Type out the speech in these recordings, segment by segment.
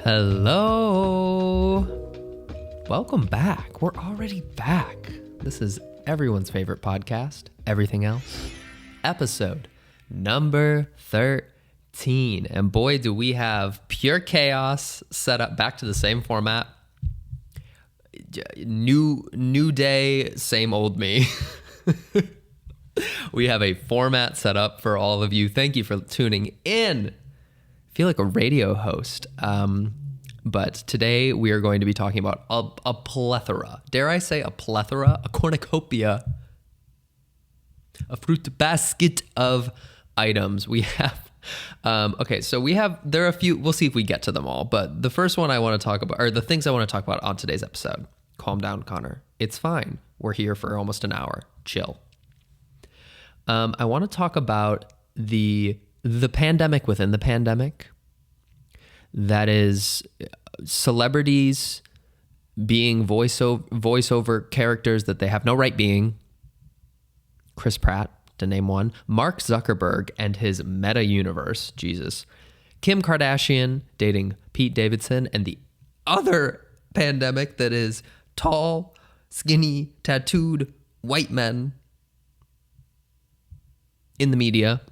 Hello. Welcome back. We're already back. This is everyone's favorite podcast, Everything Else, episode number 13. And boy, do we have pure chaos set up back to the same format. New day, same old me. We have a format set up for all of you. Thank you for tuning in. I feel like a radio host. But today we are going to be talking about a plethora. Dare I say a plethora? A cornucopia. A fruit basket of items. We have, there are a few, we'll see if we get to them all. But the first one I want to talk about, or the things I want to talk about on today's episode. Calm down, Connor. It's fine. We're here for almost an hour. Chill. I want to talk about the pandemic within the pandemic. That is celebrities being voiceover characters that they have no right being. Chris Pratt, to name one. Mark Zuckerberg and his meta universe. Jesus. Kim Kardashian dating Pete Davidson, and the other pandemic that is tall, skinny, tattooed white men in the media.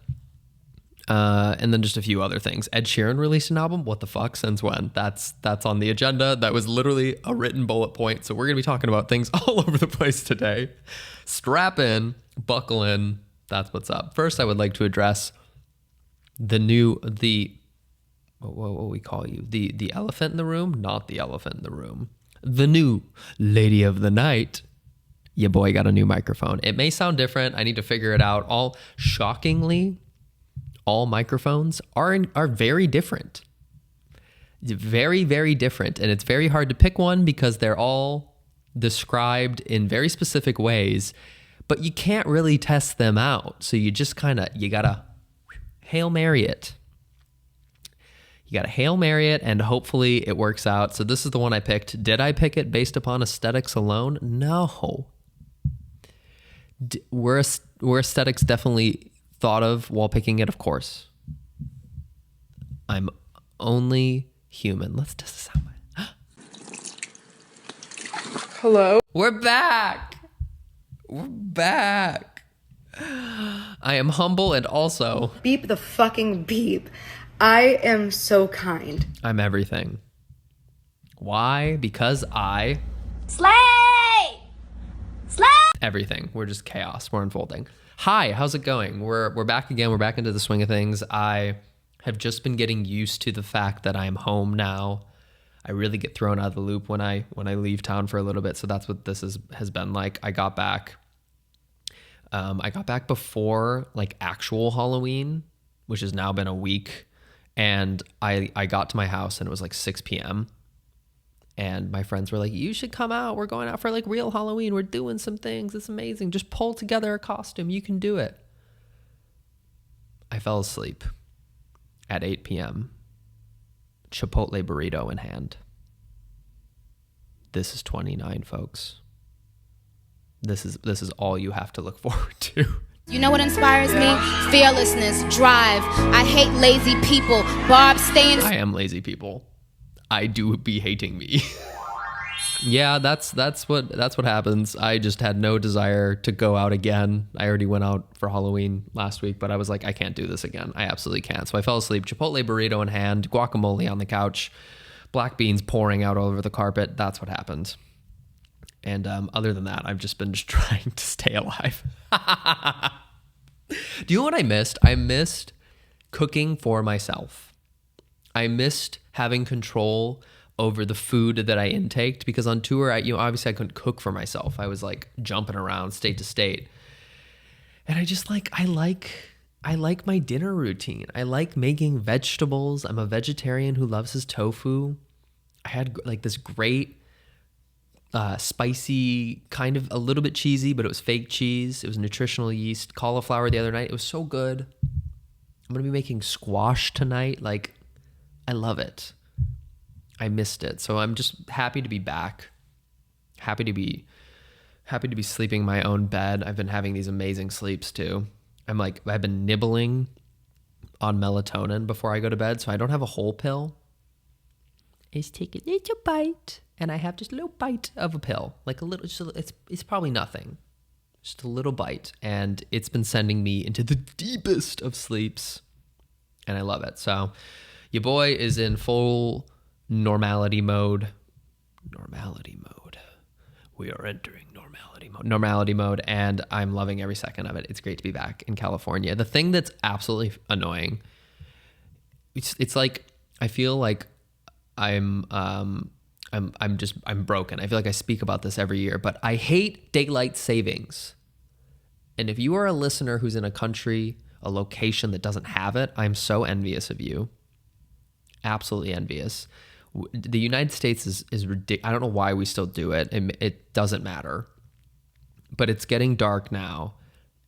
And then just a few other things. Ed Sheeran released an album. What the fuck? Since when? That's on the agenda. That was literally a written bullet point. So we're going to be talking about things all over the place today. Strap in, buckle in. That's what's up. First, I would like to address what we call you? The elephant in the room? Not the elephant in the room. The new lady of the night. Your boy got a new microphone. It may sound different. I need to figure it out. Shockingly, all microphones are very different. Very, very different. And it's very hard to pick one because they're all described in very specific ways, but you can't really test them out. So you just you gotta Hail Mary it. You gotta Hail Mary it, and hopefully it works out. So this is the one I picked. Did I pick it based upon aesthetics alone? No. Were aesthetics definitely thought of while picking it? Of course. I'm only human. Let's test this out. Hello? We're back. I am humble and also... Beep the fucking beep. I am so kind. I'm everything. Why? Because I... Slay! Everything. We're just chaos. We're unfolding. Hi, how's it going? We're back again. We're back into the swing of things. I have just been getting used to the fact that I'm home now. I really get thrown out of the loop when I leave town for a little bit. So that's what this has been like. I got back before like actual Halloween, which has now been a week. And I got to my house and it was like 6 p.m. And my friends were like, you should come out. We're going out for like real Halloween. We're doing some things. It's amazing. Just pull together a costume. You can do it. I fell asleep at 8 p.m. Chipotle burrito in hand. This is 29, folks. This is all you have to look forward to. You know what inspires me? Fearlessness, drive. I hate lazy people. Bob, staying... I am lazy people. I do be hating me. Yeah, that's what happens. I just had no desire to go out again. I already went out for Halloween last week, but I was like, I can't do this again. I absolutely can't. So I fell asleep, Chipotle burrito in hand, guacamole on the couch, black beans pouring out all over the carpet. That's what happened. And other than that, I've just been trying to stay alive. Do you know what I missed? I missed cooking for myself. I missed having control over the food that I intaked, because on tour, obviously I couldn't cook for myself. I was like jumping around state to state. And I just I like my dinner routine. I like making vegetables. I'm a vegetarian who loves his tofu. I had like this great spicy, kind of a little bit cheesy, but it was fake cheese. It was nutritional yeast cauliflower the other night. It was so good. I'm going to be making squash tonight. I love it. I missed it. So I'm just happy to be back. Happy to be sleeping in my own bed. I've been having these amazing sleeps too. I've been nibbling on melatonin before I go to bed, so I don't have a whole pill. is take a little bite, and I have just a little bite of a pill, like a little. It's probably nothing, just a little bite, and it's been sending me into the deepest of sleeps, and I love it. So, your boy is in full normality mode. Normality mode. We are entering normality mode, and I'm loving every second of it. It's great to be back in California. The thing that's absolutely annoying, it's like I feel like I'm broken. I feel like I speak about this every year, but I hate daylight savings. And if you are a listener who's in a country, a location that doesn't have it, I'm so envious of you. Absolutely envious. The United States is ridiculous. I don't know why we still do it. It doesn't matter. But it's getting dark now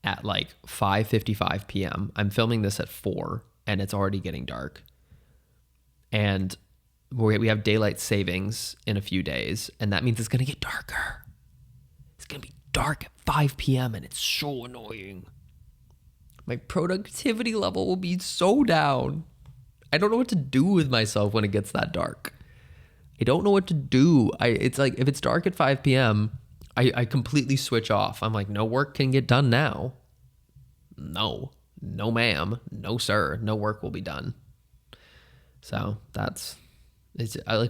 at like 5:55 p.m. I'm filming this at 4, and it's already getting dark. And we have daylight savings in a few days, and that means it's going to get darker. It's going to be dark at 5 p.m., and it's so annoying. My productivity level will be so down. I don't know what to do with myself when it gets that dark. I don't know what to do. It's like if it's dark at 5 p.m., I completely switch off. I'm like, no work can get done now. No ma'am, no sir, no work will be done. So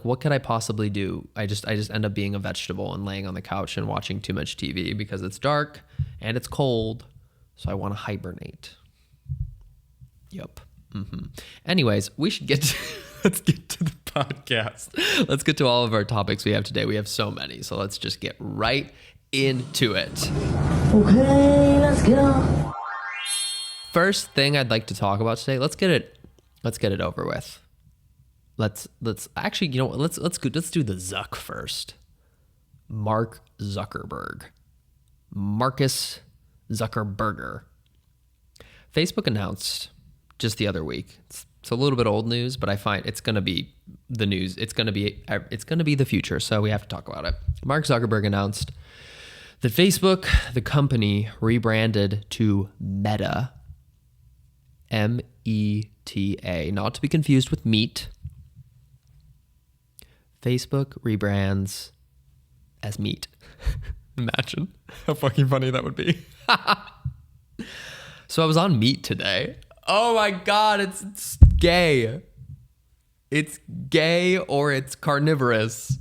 what could I possibly do? I just end up being a vegetable and laying on the couch and watching too much TV because it's dark and it's cold. So I want to hibernate. Yep. Anyways, we should let's get to the podcast. Let's get to all of our topics we have today. We have so many, so let's just get right into it. Okay, let's go. First thing I'd like to talk about today. Let's get it over with. Let's actually, you know what? Let's do the Zuck first. Mark Zuckerberg. Marcus Zuckerberger. Facebook announced just the other week. It's a little bit old news, but I find it's going to be the news. It's going to be the future, so we have to talk about it. Mark Zuckerberg announced that Facebook, the company, rebranded to Meta, M-E-T-A, not to be confused with meat. Facebook rebrands as meat. Imagine how fucking funny that would be. So I was on Meat today. Oh my God, it's gay. It's gay or it's carnivorous.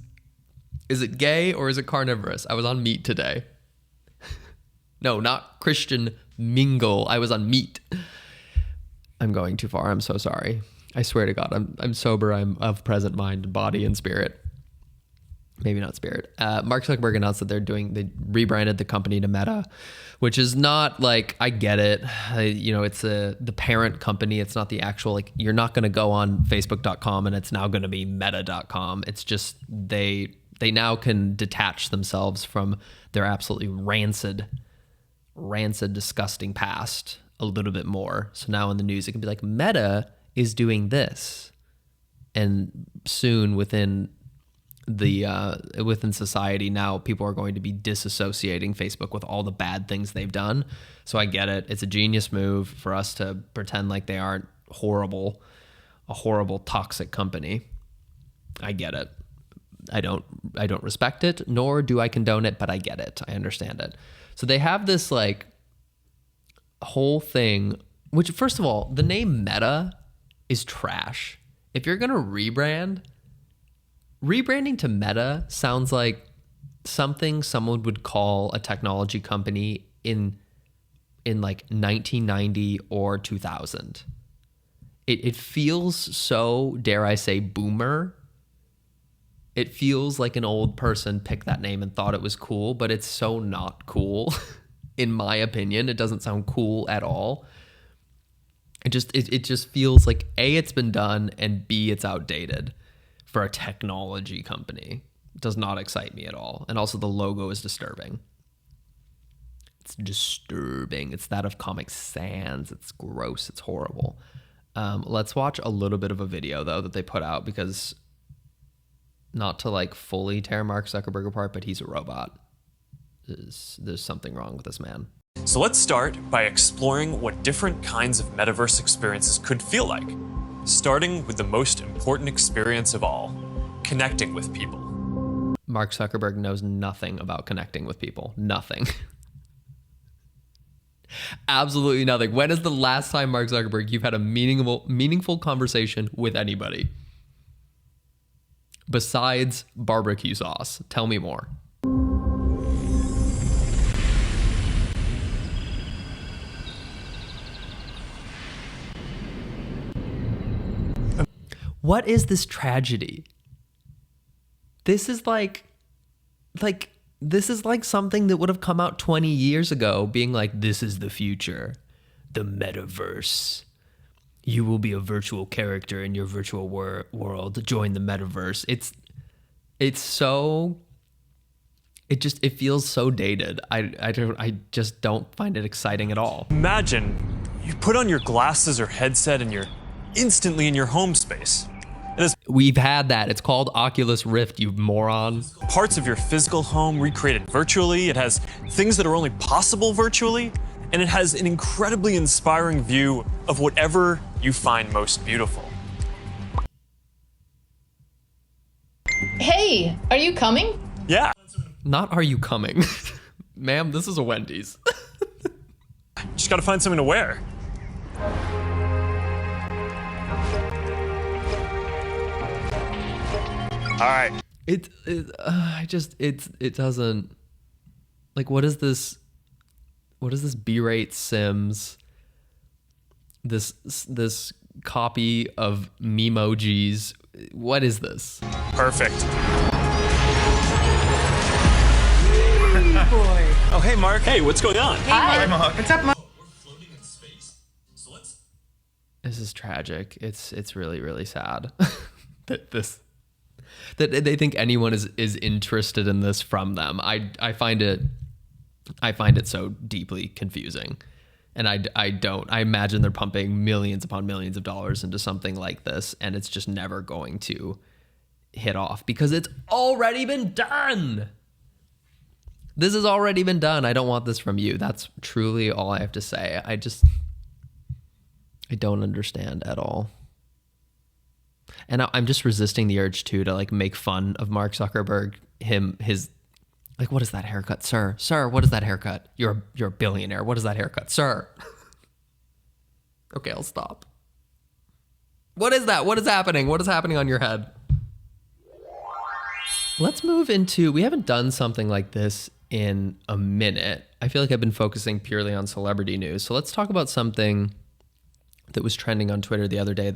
Is it gay or is it carnivorous? I was on Meat today. No, not Christian Mingle. I was on Meat. I'm going too far. I'm so sorry. I swear to God, I'm sober. I'm of present mind, body, and spirit. Maybe not spirit. Mark Zuckerberg announced that they rebranded the company to Meta, which is not like, I get it. It's the parent company. It's not the actual, like, you're not going to go on Facebook.com and it's now going to be Meta.com. It's just they now can detach themselves from their absolutely rancid, disgusting past a little bit more. So now in the news, it can be like, Meta is doing this. And soon within society now, people are going to be disassociating Facebook with all the bad things they've done. So I get it. It's a genius move for us to pretend like they aren't a horrible, toxic company. I get it. I don't respect it, nor do I condone it, but I get it. I understand it. So they have this like whole thing, which, first of all, the name Meta is trash. If you're going to rebranding to Meta sounds like something someone would call a technology company in like 1990 or 2000. It feels so, dare I say, boomer. It feels like an old person picked that name and thought it was cool, but it's so not cool. In my opinion, it doesn't sound cool at all. It just feels like A, it's been done, and B, it's outdated. For a technology company. It does not excite me at all. And also the logo is disturbing. It's disturbing. It's that of Comic Sans. It's gross. It's horrible. Let's watch a little bit of a video, though, that they put out, because not to like fully tear Mark Zuckerberg apart, but he's a robot. There's something wrong with this man. So let's start by exploring what different kinds of metaverse experiences could feel like. Starting with the most important experience of all, connecting with people. Mark Zuckerberg knows nothing about connecting with people. Nothing. Absolutely nothing. When is the last time, Mark Zuckerberg, you've had a meaningful conversation with anybody? Besides barbecue sauce. Tell me more. What is this tragedy? This is like this is like something that would have come out 20 years ago, being like, this is the future, the metaverse. You will be a virtual character in your virtual world. Join the metaverse. It feels so dated. I just don't find it exciting at all. Imagine you put on your glasses or headset and you're instantly in your home space. It has We've had that. It's called Oculus Rift, you moron. parts of your physical home recreated virtually. It has things that are only possible virtually. And it has an incredibly inspiring view of whatever you find most beautiful. Hey, are you coming? Yeah. Not are you coming? Ma'am, this is a Wendy's. Just gotta find something to wear. All right. It doesn't, like, what is this B-rate Sims, this copy of memojis? What is this? Perfect. Oh, hey, Mark. Hey, what's going on? Hi. What's up, Mom? We're floating in space. So let's... This is tragic. It's really, really sad that they think anyone is interested in this from them. I find it so deeply confusing. And I imagine they're pumping millions upon millions of dollars into something like this, and it's just never going to hit off because it's already been done. This has already been done. I don't want this from you. That's truly all I have to say. I don't understand at all. And I'm just resisting the urge too to like make fun of Mark Zuckerberg, his like, what is that haircut, sir? Sir, what is that haircut? You're a billionaire. What is that haircut, sir? Okay, I'll stop. What is that? What is happening? What is happening on your head? Let's move into, we haven't done something like this in a minute. I feel like I've been focusing purely on celebrity news. So let's talk about something that was trending on Twitter the other day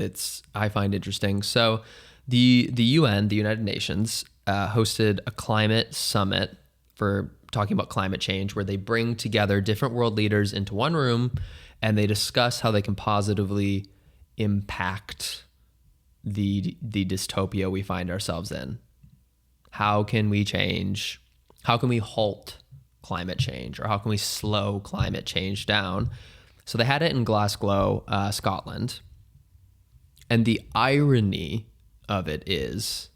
I find interesting. So the UN, the United Nations, hosted a climate summit for talking about climate change, where they bring together different world leaders into one room and they discuss how they can positively impact the dystopia we find ourselves in. How can we change? How can we halt climate change, or how can we slow climate change down? So they had it in Glasgow, Scotland. And the irony of it is,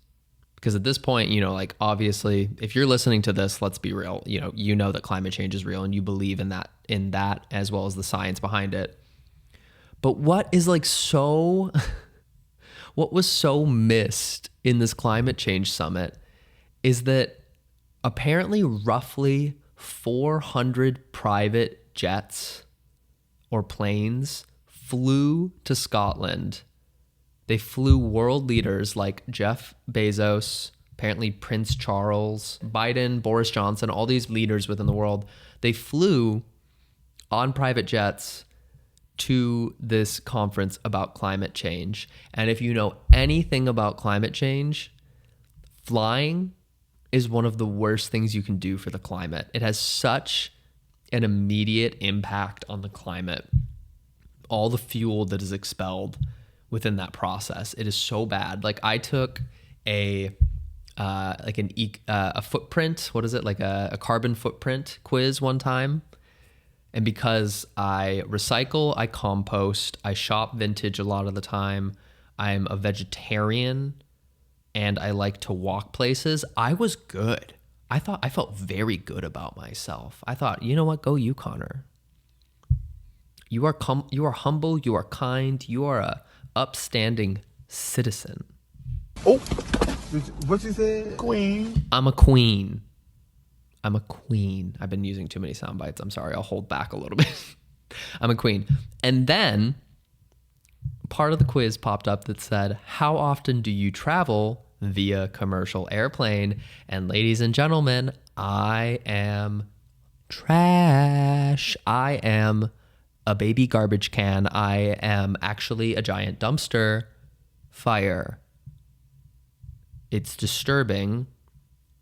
because at this point, like, obviously, if you're listening to this, let's be real, you know that climate change is real and you believe in that as well as the science behind it. But what was so missed in this climate change summit is that apparently roughly 400 private jets or planes flew to Scotland. They flew world leaders like Jeff Bezos, apparently Prince Charles, Biden, Boris Johnson, all these leaders within the world. They flew on private jets to this conference about climate change. And if you know anything about climate change, flying is one of the worst things you can do for the climate. It has such an immediate impact on the climate. All the fuel that is expelled within that process, it is so bad. Like, I took a footprint, what is it, like a carbon footprint quiz one time. And because I recycle, I compost, I shop vintage a lot of the time, I'm a vegetarian, and I like to walk places, I was good. I felt very good about myself. I thought, you know what? Go you, Connor. You are humble. You are kind. You are a upstanding citizen. Oh, What you said? Queen. I'm a queen. I'm a queen. I've been using too many sound bites. I'm sorry. I'll hold back a little bit. I'm a queen. And then part of the quiz popped up that said, how often do you travel via commercial airplane? And ladies and gentlemen, I am trash. I am a baby garbage can. I am actually a giant dumpster fire. It's disturbing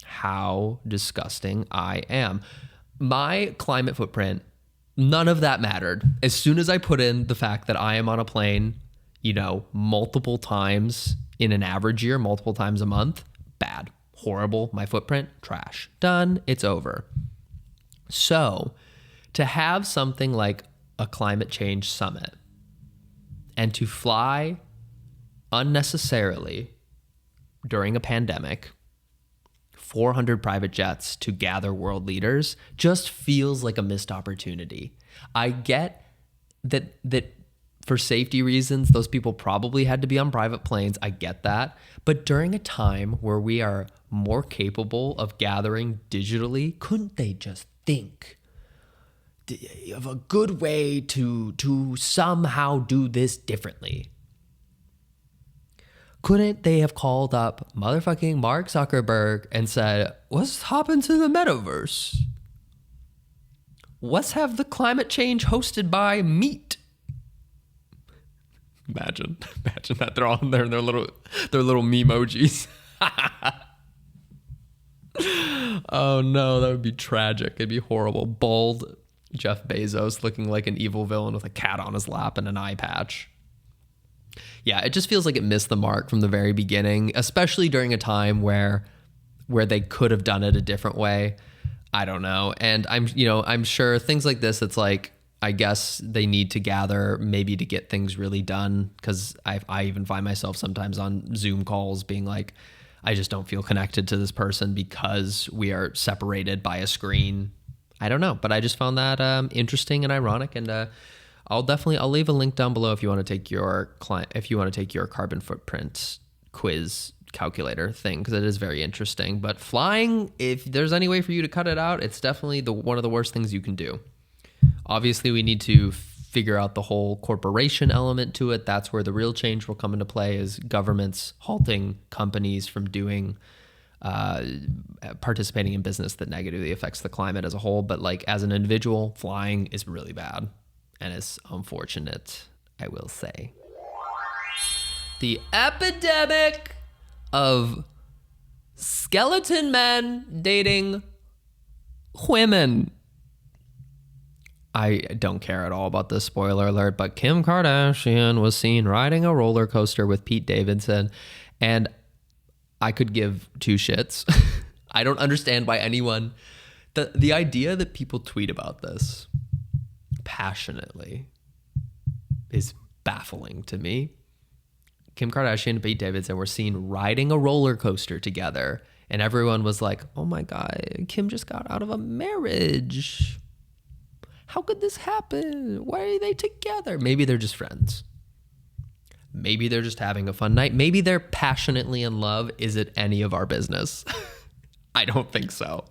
how disgusting I am. My climate footprint, none of that mattered. As soon as I put in the fact that I am on a plane, multiple times in an average year, multiple times a month, bad, horrible. My footprint, trash. Done. It's over. So to have something like a climate change summit and to fly unnecessarily during a pandemic, 400 private jets to gather world leaders just feels like a missed opportunity. I get that for safety reasons, those people probably had to be on private planes. I get that. But during a time where we are more capable of gathering digitally, couldn't they just think of a good way to somehow do this differently? Couldn't they have called up motherfucking Mark Zuckerberg and said, let's hop into the metaverse? Let's have the climate change hosted by Meet. Imagine that they're all in there in their little memojis. Oh no, that would be tragic. It'd be horrible. Bald Jeff Bezos looking like an evil villain with a cat on his lap and an eye patch. Yeah, it just feels like it missed the mark from the very beginning, especially during a time where they could have done it a different way. I don't know. And I'm sure things like this, it's like, I guess they need to gather maybe to get things really done, because I even find myself sometimes on Zoom calls being like, I just don't feel connected to this person because we are separated by a screen. I don't know, but I just found that interesting and ironic, and I'll leave a link down below if you want to take your carbon footprint quiz calculator thing, because it is very interesting. But flying, if there's any way for you to cut it out, it's definitely one of the worst things you can do. Obviously, we need to figure out the whole corporation element to it. That's where the real change will come into play, is governments halting companies from doing participating in business that negatively affects the climate as a whole. But like as an individual, flying is really bad. And it's unfortunate, I will say. The epidemic of skeleton men dating women. I don't care at all about this, spoiler alert, but Kim Kardashian was seen riding a roller coaster with Pete Davidson, and I could give two shits. I don't understand why anyone... The idea that people tweet about this passionately is baffling to me. Kim Kardashian and Pete Davidson were seen riding a roller coaster together, and everyone was like, oh my God, Kim just got out of a marriage. How could this happen? Why are they together? Maybe they're just friends. Maybe they're just having a fun night. Maybe they're passionately in love. Is it any of our business? I don't think so.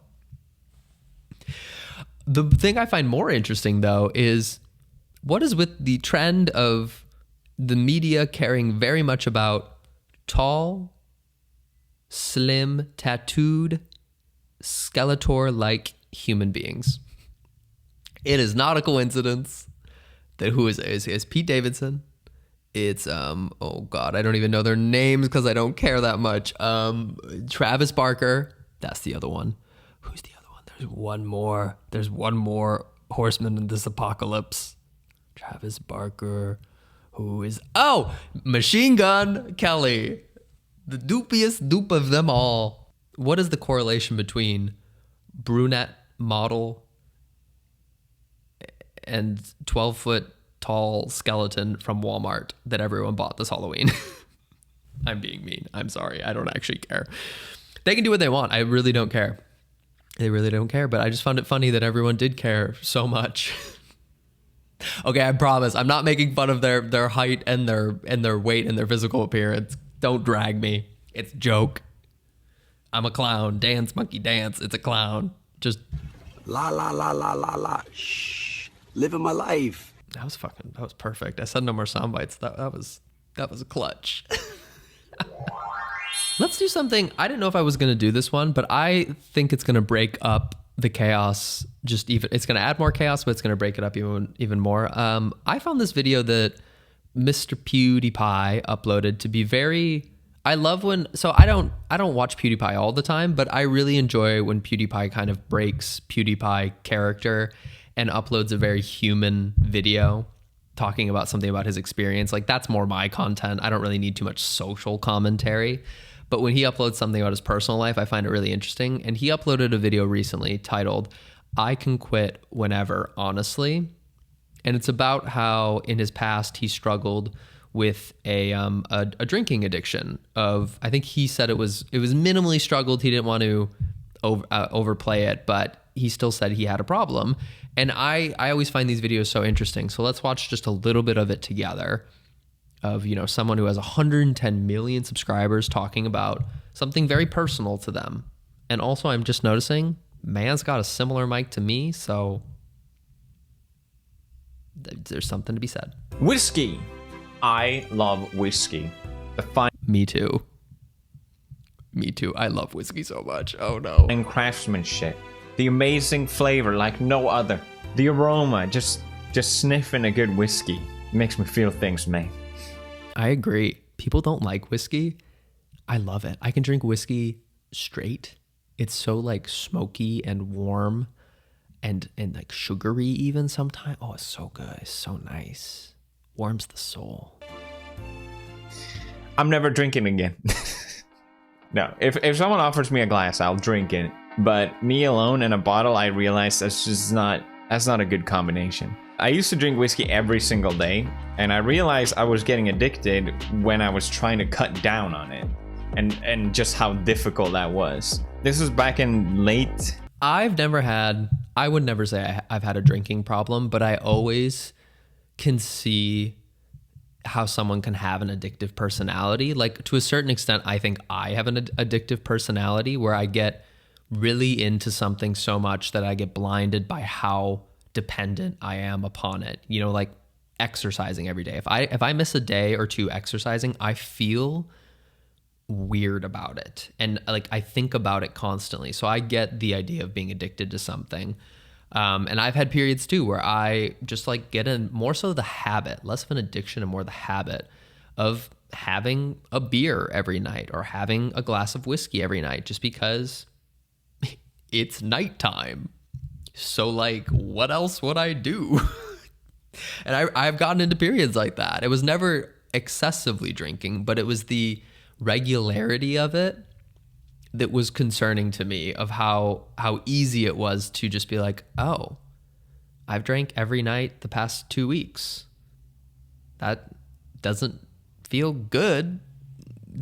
The thing I find more interesting, though, is what is with the trend of the media caring very much about tall, slim, tattooed, Skeletor-like human beings. It is not a coincidence that who is Pete Davidson. It's, oh God, I don't even know their names because I don't care that much. Travis Barker, that's the other one. Who's the other one? There's one more horseman in this apocalypse. Travis Barker, who is, Machine Gun Kelly. The doopiest dupe of them all. What is the correlation between brunette model and 12-foot tall skeleton from Walmart that everyone bought this Halloween? I'm being mean. I'm sorry. I don't actually care. They can do what they want. I really don't care. They really don't care. But I just found it funny that everyone did care so much. Okay, I promise. I'm not making fun of their height and their weight and their physical appearance. Don't drag me. It's a joke. I'm a clown. Dance, monkey, dance. It's a clown. Just La la la la la la. Shh. Living my life. that was perfect. I said no more sound bites. That was a clutch. Let's do something. I didn't know if I was going to do this one, but I think it's going to break up the chaos. It's going to add more chaos, but it's going to break it up even more. I found this video that Mr. PewDiePie uploaded to be very. I love when. So I don't watch PewDiePie all the time, but I really enjoy when PewDiePie kind of breaks PewDiePie character and uploads a very human video talking about something about his experience. Like, that's more my content. I don't really need too much social commentary. But when he uploads something about his personal life, I find it really interesting. And he uploaded a video recently titled, "I Can Quit Whenever, Honestly." And it's about how in his past he struggled with a drinking addiction of, I think he said it was minimally struggled. He didn't want to overplay it, but he still said he had a problem. And I always find these videos so interesting. So let's watch just a little bit of it together of, someone who has 110 million subscribers talking about something very personal to them. And also, I'm just noticing, man's got a similar mic to me, so there's something to be said. Whiskey. I love whiskey. Me too. I love whiskey so much. Oh no. And craftsmanship. The amazing flavor like no other. The aroma, just sniffing a good whiskey makes me feel things, man. I agree. People don't like whiskey. I love it. I can drink whiskey straight. It's so like smoky and warm and like sugary even sometimes. Oh, it's so good. It's so nice. Warms the soul. I'm never drinking again. No, if someone offers me a glass, I'll drink it. But me alone in a bottle, I realize that's not a good combination. I used to drink whiskey every single day, and I realized I was getting addicted when I was trying to cut down on it, and just how difficult that was. This was back in late. I would never say I've had a drinking problem, but I always can see how someone can have an addictive personality. Like, to a certain extent, I think I have an addictive personality where I get really into something so much that I get blinded by how dependent I am upon it. Like exercising every day. If I miss a day or two exercising, I feel weird about it. And like, I think about it constantly. So I get the idea of being addicted to something. And I've had periods too where I just like get in more so the habit, less of an addiction and more the habit of having a beer every night or having a glass of whiskey every night just because it's nighttime. So like, what else would I do? And I've gotten into periods like that. It was never excessively drinking, but it was the regularity of it that was concerning to me, of how easy it was to just be like, oh, I've drank every night the past 2 weeks. That doesn't feel good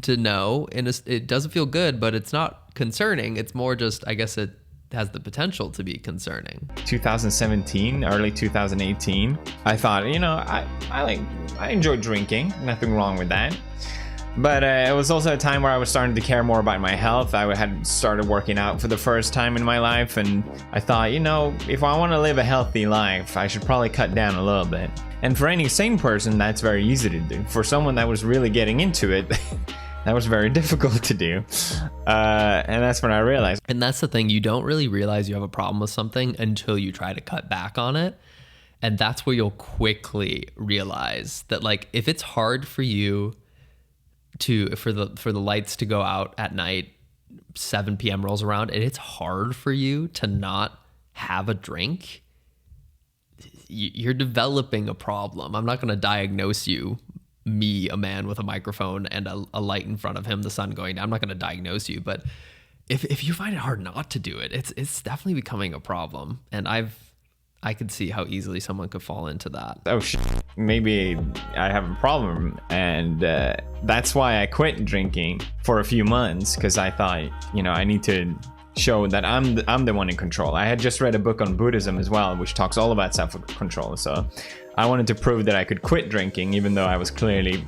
to know. And it doesn't feel good, but it's not concerning. It's more just, I guess it has the potential to be concerning. 2017, early 2018, I thought, I enjoy drinking. Nothing wrong with that. But it was also a time where I was starting to care more about my health. I had started working out for the first time in my life, and I thought, if I want to live a healthy life, I should probably cut down a little bit. And for any sane person, that's very easy to do. For someone that was really getting into it, that was very difficult to do. And that's when I realized. And that's the thing, you don't really realize you have a problem with something until you try to cut back on it. And that's where you'll quickly realize that, like, if it's hard for you for the lights to go out at night, 7 p.m. rolls around, and it's hard for you to not have a drink, you're developing a problem. I'm not going to diagnose you, me, a man with a microphone and a light in front of him, the sun going down. I'm not going to diagnose you, but if you find it hard not to do it, it's definitely becoming a problem. And I could see how easily someone could fall into that. Oh shit, maybe I have a problem, and that's why I quit drinking for a few months, because I thought, I need to show that I'm the one in control. I had just read a book on Buddhism as well, which talks all about self-control. So I wanted to prove that I could quit drinking, even though I was clearly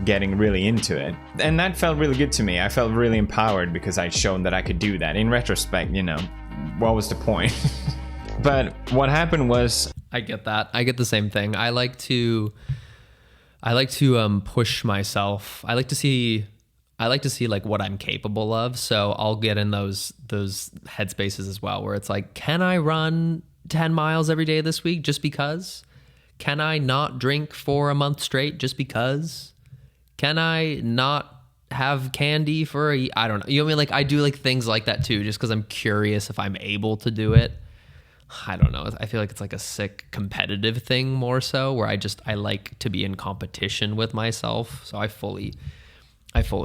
getting really into it. And that felt really good to me. I felt really empowered because I'd shown that I could do that. In retrospect, what was the point? But what happened was... I get that. I get the same thing. I like to push myself. I like to see like what I'm capable of. So I'll get in those headspaces as well, where it's like, can I run 10 miles every day this week just because? Can I not drink for a month straight just because? Can I not have candy for I don't know. You know what I mean? Like I do like things like that too, just because I'm curious if I'm able to do it. I don't know. I feel like it's like a sick competitive thing more so, where I like to be in competition with myself. So I fully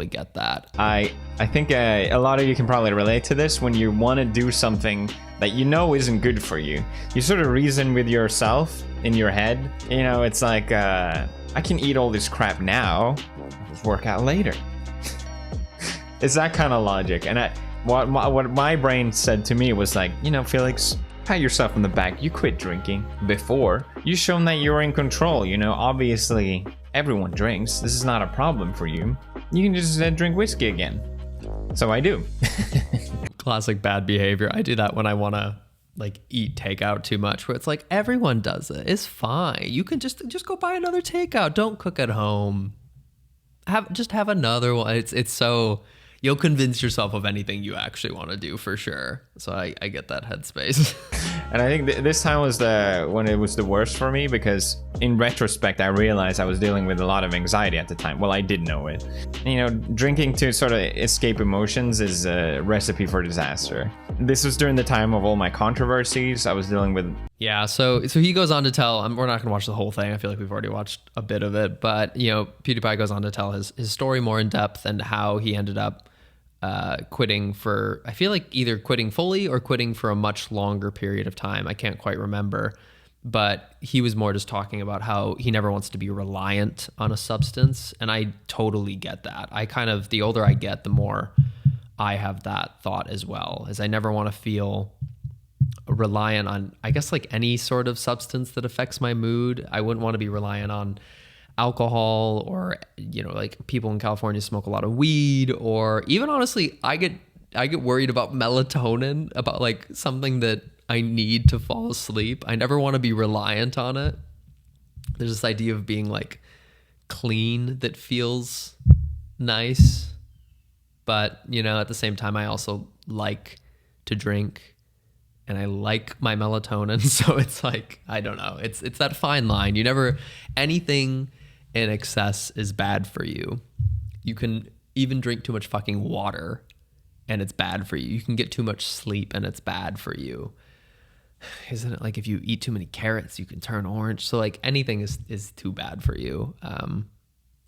get that. I think a lot of you can probably relate to this. When you want to do something that isn't good for you, you sort of reason with yourself in your head. It's like, I can eat all this crap now, I'll just work out later. It's that kind of logic. And what my brain said to me was like, Felix, pat yourself on the back. You quit drinking before. You've shown that you're in control. Obviously everyone drinks. This is not a problem for you. You can just drink whiskey again. So I do. Classic bad behavior. I do that when I want to like eat takeout too much, where it's like everyone does it. It's fine. You can just go buy another takeout. Don't cook at home. Have another one. It's so you'll convince yourself of anything you actually want to do for sure. So I get that headspace. And I think this time was when it was the worst for me, because in retrospect, I realized I was dealing with a lot of anxiety at the time. Well, I did know it. Drinking to sort of escape emotions is a recipe for disaster. This was during the time of all my controversies. I was dealing with... Yeah, so he goes on to tell, we're not going to watch the whole thing. I feel like we've already watched a bit of it, but PewDiePie goes on to tell his story more in depth and how he ended up quitting for, I feel like either quitting fully or quitting for a much longer period of time. I can't quite remember, but he was more just talking about how he never wants to be reliant on a substance. And I totally get that. The older I get, the more I have that thought as well, as I never want to feel reliant on, I guess, like any sort of substance that affects my mood. I wouldn't want to be reliant on alcohol, or like people in California smoke a lot of weed, or even honestly I get worried about melatonin, about like something that I need to fall asleep. I never want to be reliant on it. There's this idea of being like clean that feels nice, but at the same time I also like to drink and I like my melatonin. So it's like, I don't know, it's that fine line. Anything in excess is bad for you. You can even drink too much fucking water and it's bad for you. You can get too much sleep and it's bad for you. Isn't it like if you eat too many carrots, you can turn orange? So like anything is too bad for you.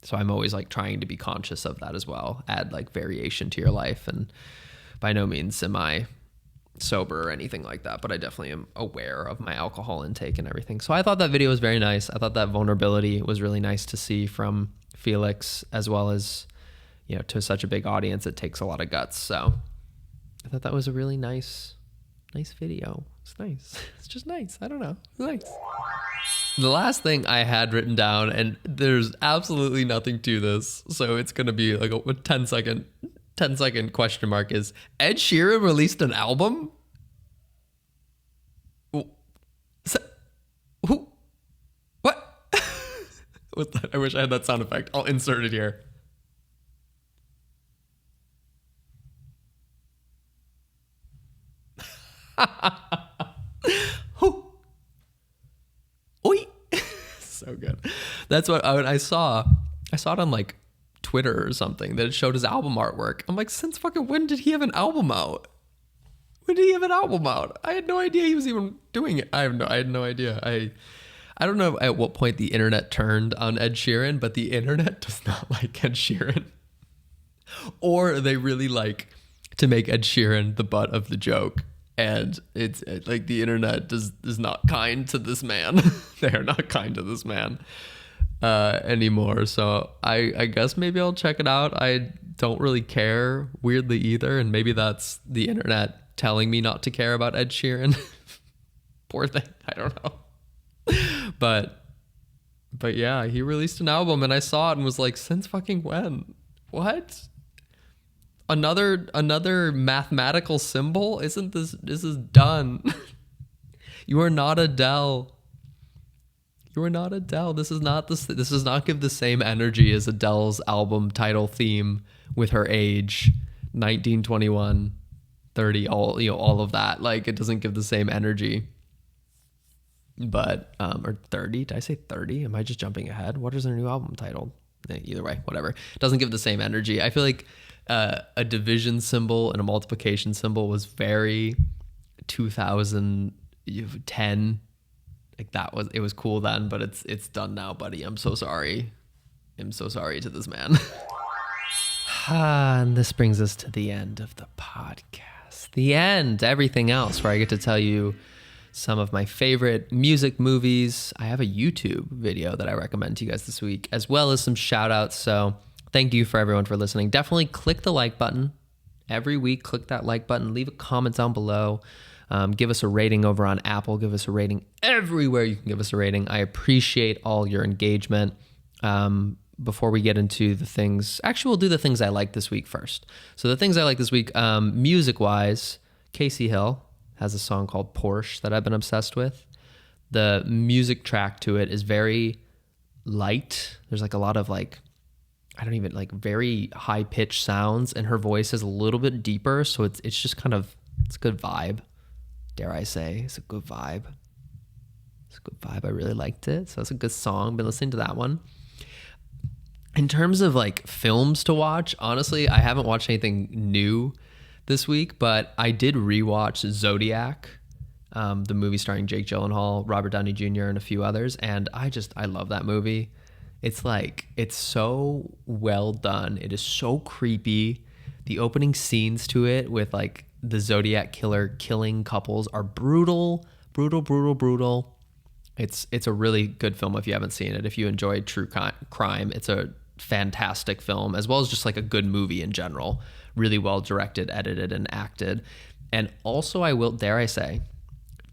So I'm always like trying to be conscious of that as well. Add like variation to your life. And by no means am I sober or anything like that, but I definitely am aware of my alcohol intake and everything. So I thought that video was very nice. I thought that vulnerability was really nice to see from Felix, as well as to such a big audience. It takes a lot of guts. So I thought that was a really nice video. It's nice. It's just nice. I don't know. It's nice. The last thing I had written down, and there's absolutely nothing to this, so it's gonna be like a 10-second question mark, is Ed Sheeran released an album? Who? What? What's that? I wish I had that sound effect. I'll insert it here. Who? Oi. So good. That's what I saw. I saw it on like Twitter or something, that it showed his album artwork. I'm like, since fucking when did he have an album out? When did he have an album out? I had no idea he was even doing it. I had no idea. I don't know at what point the internet turned on Ed Sheeran, but the internet does not like Ed Sheeran. Or they really like to make Ed Sheeran the butt of the joke. And it's like the internet is not kind to this man. They are not kind to this man anymore. So I guess maybe I'll check it out. I don't really care, weirdly, either. And maybe that's the internet telling me not to care about Ed Sheeran. Poor thing. I don't know. But But yeah, he released an album and I saw it and was like, since fucking when? What? Another mathematical symbol? This is done. You are not Adele. You are not Adele. This does not give the same energy as Adele's album title theme with her age, 19, 21, 30, all of that. Like, it doesn't give the same energy. But or 30, did I say 30? Am I just jumping ahead? What is their new album titled? Either way, whatever. It doesn't give the same energy. I feel like a division symbol and a multiplication symbol was very 2010. Like it was cool then, but it's done now, buddy. I'm so sorry. I'm so sorry to this man. And this brings us to the end of the podcast. The end, everything else, where I get to tell you some of my favorite music, movies. I have a YouTube video that I recommend to you guys this week, as well as some shout outs. So thank you for everyone for listening. Definitely click the like button. Every week, click that like button. Leave a comment down below. Give us a rating over on Apple. Give us a rating everywhere you can give us a rating. I appreciate all your engagement. Before we get into the things, actually, we'll do the things I like this week first. So the things I like this week, music-wise, Casey Hill has a song called Porsche that I've been obsessed with. The music track to it is very light. There's like a lot of very high-pitched sounds, and her voice is a little bit deeper, so it's just kind of, it's a good vibe. Dare I say, it's a good vibe. It's a good vibe. I really liked it. So it's a good song. Been listening to that one. In terms of like films to watch, honestly, I haven't watched anything new this week, but I did rewatch Zodiac, the movie starring Jake Gyllenhaal, Robert Downey Jr., and a few others. And I love that movie. It's so well done. It is so creepy. The opening scenes to it with like the Zodiac killer killing couples are brutal. It's a really good film if you haven't seen it. If you enjoy true crime, it's a fantastic film, as well as just like a good movie in general. Really well directed, edited, and acted. And also, dare I say,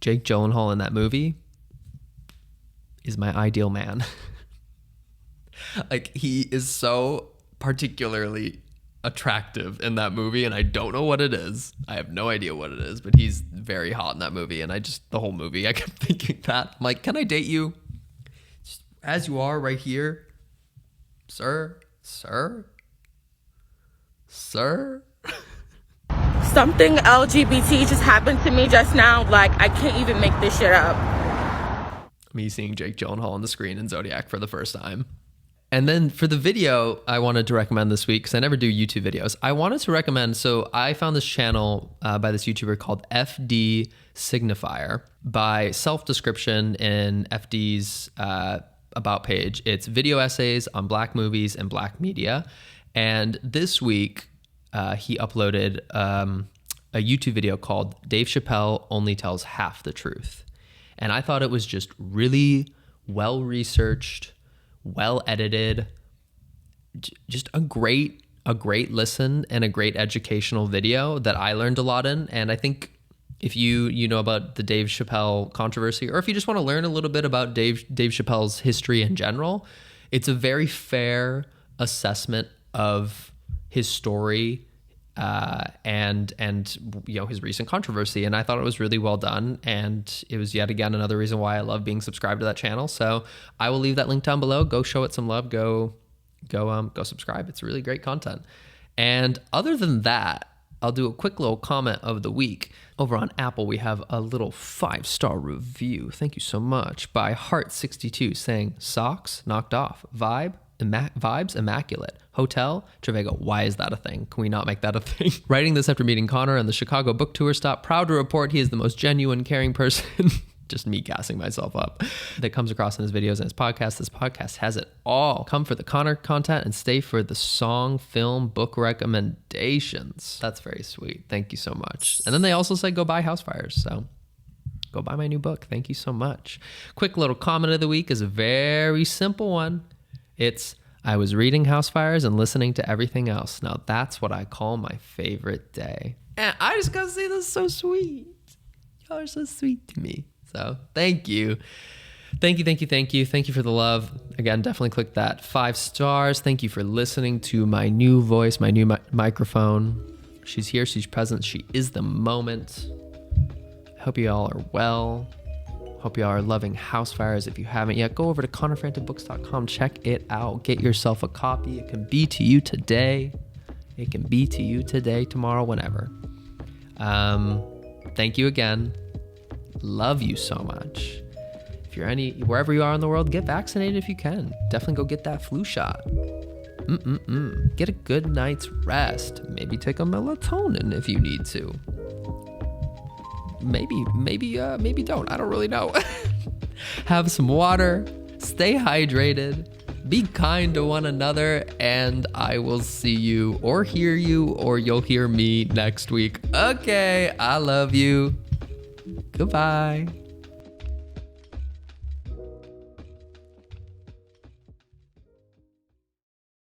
Jake Gyllenhaal in that movie is my ideal man. Like, he is so particularly attractive in that movie, and I don't know what it is. I have no idea what it is, but he's very hot in that movie. And the whole movie, I kept thinking that. I'm like, can I date you? Just as you are right here, sir? Something LGBT just happened to me just now. Like, I can't even make this shit up. Me seeing Jake Gyllenhaal on the screen in Zodiac for the first time. And then for the video I wanted to recommend this week, because I never do YouTube videos, I wanted to recommend, so I found this channel by this YouTuber called FD Signifier. By self-description in FD's about page, it's video essays on black movies and black media. And this week, he uploaded a YouTube video called Dave Chappelle Only Tells Half the Truth. And I thought it was just really well-researched, well edited, just a great listen and a great educational video that I learned a lot in. And I think if you know about the Dave Chappelle controversy, or if you just want to learn a little bit about Dave Chappelle's history in general, it's a very fair assessment of his story and his recent controversy. And I thought it was really well done, and it was yet again another reason why I love being subscribed to that channel. So I will leave that link down below. Go show it some love. Go subscribe. It's really great content. And other than that, I'll do a quick little comment of the week. Over on Apple, we have a little 5-star review. Thank you so much. By Heart62 saying, socks knocked off. Vibes immaculate. Hotel Trevago. Why is that a thing? Can we not make that a thing? Writing this after meeting Connor on the Chicago book tour stop. Proud to report he is the most genuine, caring person. Just me gassing myself up. That comes across in his videos and his podcast. This podcast has it all. Come for the Connor content and stay for the song, film, book recommendations. That's very sweet. Thank you so much. And then they also say go buy House Fires. So go buy my new book. Thank you so much. Quick little comment of the week is a very simple one. It's, I was reading House Fires and listening to everything else. Now that's what I call my favorite day. And I just gotta say, this is so sweet. Y'all are so sweet to me. So thank you. Thank you for the love. Again, definitely click that 5 stars. Thank you for listening to my new voice, my new microphone. She's here, she's present, she is the moment. I hope you all are well. Hope you all are loving House Fires. If you haven't yet, go over to connorfrantonbooks.com, check it out, get yourself a copy. It can be to you today. It can be to you today, tomorrow, whenever. Thank you again. Love you so much. If you're wherever you are in the world, get vaccinated if you can. Definitely go get that flu shot. Get a good night's rest. Maybe take a melatonin if you need to. Maybe don't. I don't really know. Have some water. Stay hydrated. Be kind to one another, and I will see you or hear you, or you'll hear me next week. Okay, I love you. Goodbye.